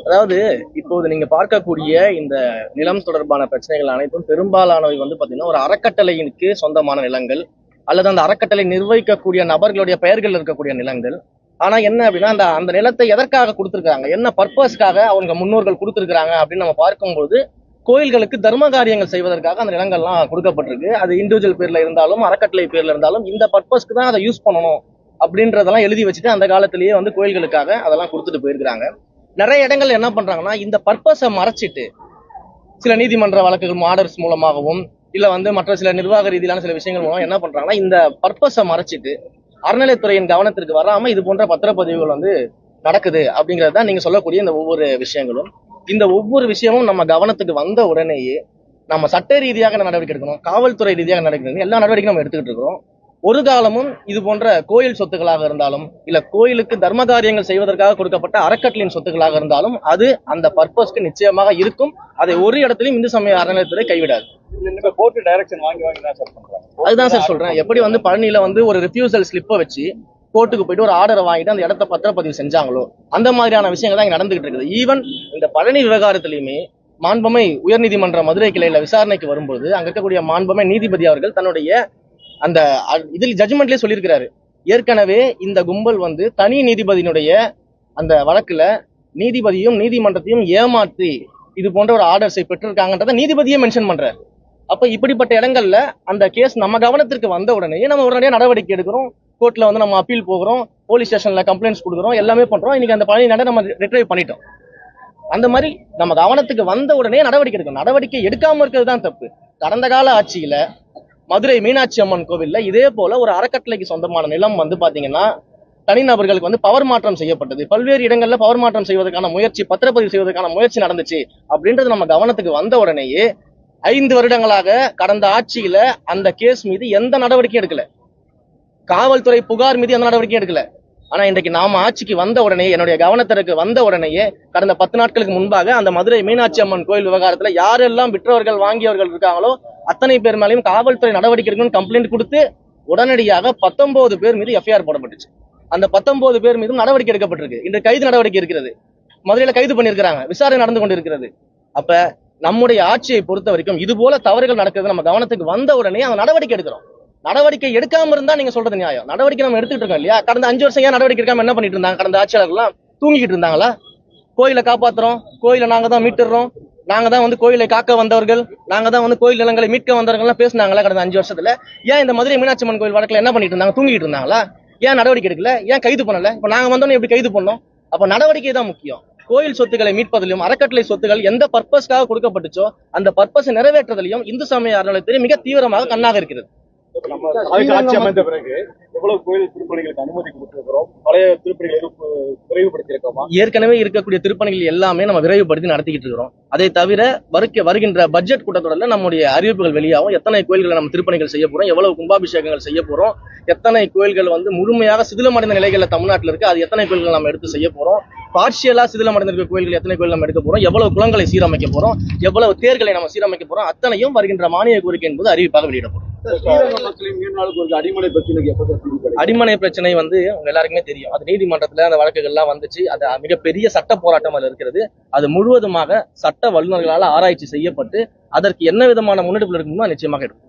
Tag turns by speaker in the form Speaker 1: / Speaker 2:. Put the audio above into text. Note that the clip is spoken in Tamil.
Speaker 1: அதாவது இப்போது நீங்க பார்க்கக்கூடிய இந்த நிலம் தொடர்பான பிரச்சனைகள் அனைத்தும் பெரும்பாலானவை பாத்தீங்கன்னா ஒரு அறக்கட்டளைக்கு சொந்தமான நிலங்கள் அல்லது அந்த அறக்கட்டளை நிர்வகிக்கக்கூடிய நபர்களுடைய பெயர்கள் இருக்கக்கூடிய நிலங்கள். ஆனா என்ன அப்படின்னா அந்த நிலத்தை எதற்காக கொடுத்திருக்காங்க, என்ன பர்பஸ்க்காக அவங்க முன்னோர்கள் கொடுத்திருக்காங்க அப்படின்னு நம்ம பார்க்கும்போது கோயில்களுக்கு தர்ம காரியங்கள் செய்வதற்காக அந்த நிலங்கள்லாம் கொடுக்கப்பட்டிருக்கு. அது இண்டிவிஜுவல் பேர்ல இருந்தாலும் அறக்கட்டளை பேர்ல இருந்தாலும் இந்த பர்பஸ்க்கு தான் அதை யூஸ் பண்ணணும் அப்படின்றதெல்லாம் எழுதி வச்சுட்டு அந்த காலத்திலேயே கோயில்களுக்காக அதெல்லாம் கொடுத்துட்டு போயிருக்கிறாங்க. நிறைய இடங்கள்ல என்ன பண்றாங்கன்னா இந்த பர்பஸை மறைச்சிட்டு சில நீதிமன்ற வழக்குகள் ஆர்டர்ஸ் மூலமாகவும் இல்ல மற்ற சில நிர்வாக ரீதியிலான சில விஷயங்கள் மூலம் என்ன பண்றாங்கன்னா இந்த பர்பஸை மறைச்சிட்டு அறநிலைத்துறையின் கவனத்திற்கு வராம இது போன்ற பத்திரப்பதிவுகள் நடக்குது அப்படிங்கறதுதான் நீங்க சொல்லக்கூடிய இந்த ஒவ்வொரு விஷயங்களும். இந்த ஒவ்வொரு விஷயமும் நம்ம கவனத்துக்கு வந்த உடனேயே நம்ம சட்ட ரீதியாக நடவடிக்கை எடுக்கணும், காவல்துறை ரீதியாக நடவடிக்கை எல்லா நடவடிக்கையும் நம்ம எடுத்துக்கிட்டு இருக்கிறோம். ஒரு காலமும் இது போன்ற கோயில் சொத்துக்களாக இருந்தாலும் இல்ல கோயிலுக்கு தர்ம காரியங்கள் செய்வதற்காக கொடுக்கப்பட்ட அறக்கட்டளையின் சொத்துக்களாக இருந்தாலும் அது அந்த பர்பஸ்க்கு நிச்சயமாக இருக்கும். அதை ஒரு இடத்திலும் இந்து சமய அறநிலையத்துறை கைவிடாது. அதுதான் சார் சொல்றேன். எப்படி பழனியில ஒரு ரிஃப்யூசல் ஸ்லிப்பை வச்சு கோர்ட்டுக்கு போயிட்டு ஒரு ஆர்டரை வாங்கிட்டு அந்த இடத்த பத்திரப்பதிவு செஞ்சாங்களோ அந்த மாதிரியான விஷயங்கள் தான் இங்க நடந்துகிட்டு இருக்குது. ஈவன் இந்த பழனி விவகாரத்திலையுமே மாண்புமை உயர்நீதிமன்ற மதுரை கிளையில விசாரணைக்கு வரும்போது அங்க இருக்கக்கூடிய மாண்புமை நீதிபதி அவர்கள் தன்னுடைய அந்த இதில் ஜட்ஜ்மெண்ட்லயே சொல்லியிருக்கிறாரு, ஏற்கனவே இந்த கும்பல் தனி நீதிபதியினுடைய அந்த வழக்குல நீதிபதியும் நீதிமன்றத்தையும் ஏமாற்றி இது போன்ற ஒரு ஆர்டர்ஸை பெற்றிருக்காங்கன்றத நீதிபதியே மென்ஷன் பண்றாரு. அப்ப இப்படிப்பட்ட இடங்கள்ல அந்த கேஸ் நம்ம கவனத்திற்கு வந்த உடனே நம்ம உடனடியாக நடவடிக்கை எடுக்கிறோம். கோர்ட்ல நம்ம அப்பீல் போகிறோம், போலீஸ் ஸ்டேஷன்ல கம்ப்ளைண்ட்ஸ் கொடுக்குறோம், எல்லாமே பண்றோம். இன்னைக்கு அந்த பழனி நட நம்ம ரிட்ரைவ் பண்ணிட்டோம். அந்த மாதிரி நம்ம கவனத்துக்கு வந்த உடனே நடவடிக்கை எடுக்கணும். நடவடிக்கை எடுக்காம இருக்கிறது தான் தப்பு. கடந்த கால ஆட்சியில மதுரை மீனாட்சி அம்மன் கோவில்ல இதே போல ஒரு அறக்கட்டளைக்கு சொந்தமான நிலம் பாத்தீங்கன்னா தனிநபர்களுக்கு பவர் மாற்றம் செய்யப்பட்டது. பல்வேறு இடங்கள்ல பவர் மாற்றம் செய்வதற்கான முயற்சி, பத்திரப்பதிவு செய்வதற்கான முயற்சி நடந்துச்சு. அப்படின்றது நம்ம கவனத்துக்கு வந்த உடனேயே 5 வருடங்களாக கடந்த ஆட்சியில அந்த கேஸ் மீது எந்த நடவடிக்கையும் எடுக்கல, காவல்துறை புகார் மீது எந்த நடவடிக்கையும் எடுக்கல. ஆனா இன்றைக்கு நாம ஆட்சிக்கு வந்த உடனே என்னுடைய கவனத்திற்கு வந்த உடனேயே கடந்த 10 நாட்களுக்கு முன்பாக அந்த மதுரை மீனாட்சி அம்மன் கோயில் விவகாரத்துல யாரெல்லாம் விற்றவர்கள் வாங்கியவர்கள் இருக்காங்களோ அத்தனை பேர் மேலேயும் காவல்துறை நடவடிக்கை எடுக்கணும்னு கம்ப்ளைண்ட் கொடுத்து உடனடியாக 19 பேர் மீது எஃப்ஐஆர் போடப்பட்டுச்சு. அந்த 19 பேர் மீதும் நடவடிக்கை எடுக்கப்பட்டிருக்கு. இன்று கைது நடவடிக்கை இருக்கிறது. மதுரையில கைது பண்ணியிருக்கிறாங்க, விசாரணை நடந்து கொண்டிருக்கிறது. அப்ப நம்முடைய ஆட்சியை பொறுத்த வரைக்கும் இது போல தவறுகள் நடக்கிறது நம்ம கவனத்துக்கு வந்த உடனே அந்த நடவடிக்கை எடுக்கிறோம். நடவடிக்கை எடுக்காம இருந்தா நீங்க சொல்றது நியாயம். நடவடிக்கை நம்ம எடுத்துட்டு இருக்கோம் இல்லையா? கடந்த 5 வருஷம் ஏன் நடவடிக்கை எடுக்காம என்ன பண்ணிட்டு இருந்தாங்க? கடந்த ஆட்சியாளர்கள்லாம் தூங்கிக்கிட்டு இருந்தாங்களா? கோயிலை காப்பாத்துறோம், கோயிலை நாங்க தான் மீட்டுறோம், நாங்க தான் கோயிலை காக்க வந்தவர்கள், நாங்க தான் கோயில் நிலங்களை மீட்க வந்தவர்கள் பேசினாங்களா கடந்த 5 வருஷத்துல? ஏன் இந்த மதுரை மீனாட்சி அம்மன் கோயில் வழக்குல என்ன பண்ணிட்டு இருந்தாங்க? தூங்கிட்டு இருந்தாங்களா? ஏன் நடவடிக்கை எடுக்கல? ஏன் கைது பண்ணல? இப்ப நாங்க வந்தோன்னு எப்படி கைது பண்ணோம்? அப்ப நடவடிக்கை தான் முக்கியம். கோயில் சொத்துக்களை மீட்பதிலும் அறக்கட்டளை சொத்துக்கள் எந்த பர்பஸ்க்காக கொடுக்கப்பட்டுச்சோ அந்த பர்பஸை நிறைவேற்றுவதிலும் இந்து சமய அறநிலையத்துறை மிக தீவிரமாக கண்ணாக இருக்கிறது.
Speaker 2: ஆட்சி அமைந்த பிறகு எவ்வளவு கோயில் திருப்பணிகளுக்கு அனுமதி கொடுத்திருக்கிறோம், பழைய திருப்பணிகள் விரைவுபடுத்தியிருக்கோமா?
Speaker 1: ஏற்கனவே இருக்கக்கூடிய திருப்பணிகள் எல்லாமே நம்ம விரைவுபடுத்தி நடத்திக்கிட்டு இருக்கிறோம். அதை தவிர வருகின்ற பட்ஜெட் கூட்டத்தொடரில் நம்முடைய அறிவிப்புகள் வெளியாகும். எத்தனை கோயில்களை நம்ம திருப்பணிகள் செய்ய போறோம், எவ்வளவு கும்பாபிஷேகங்கள் செய்ய போறோம், எத்தனை கோயில்கள் முழுமையாக சிதிலமடைந்த நிலைகள்ல தமிழ்நாட்டில் இருக்கு, அது எத்தனை கோயில்கள் நம்ம எடுத்து செய்ய போறோம், பார்ஷியலா சிதிலமடைந்திருக்க கோயில்கள் எத்தனை கோயில் நம்ம எடுக்க போறோம், எவ்வளவு குளங்களை சீரமைக்க போறோம், எவ்வளவு தேர்களை நம்ம சீரமைக்க போறோம், அத்தனையும் வருகின்ற மானிய கோரிக்கை என்பது அறிவிப்பாக வெளியிடப்படும். அடிமனை பிரச்சனை உங்க எல்லாருக்குமே தெரியும். அது நீதிமன்றத்துல அந்த வழக்குகள்லாம் வந்துச்சு. அது மிகப்பெரிய சட்ட போராட்டம் அது இருக்கிறது. அது முழுவதுமாக சட்ட வல்லுநர்களால் ஆராய்ச்சி செய்யப்பட்டு அதற்கு என்ன விதமான முன்னெடுப்பு இருக்குமோ நிச்சயமாக இருக்கும்.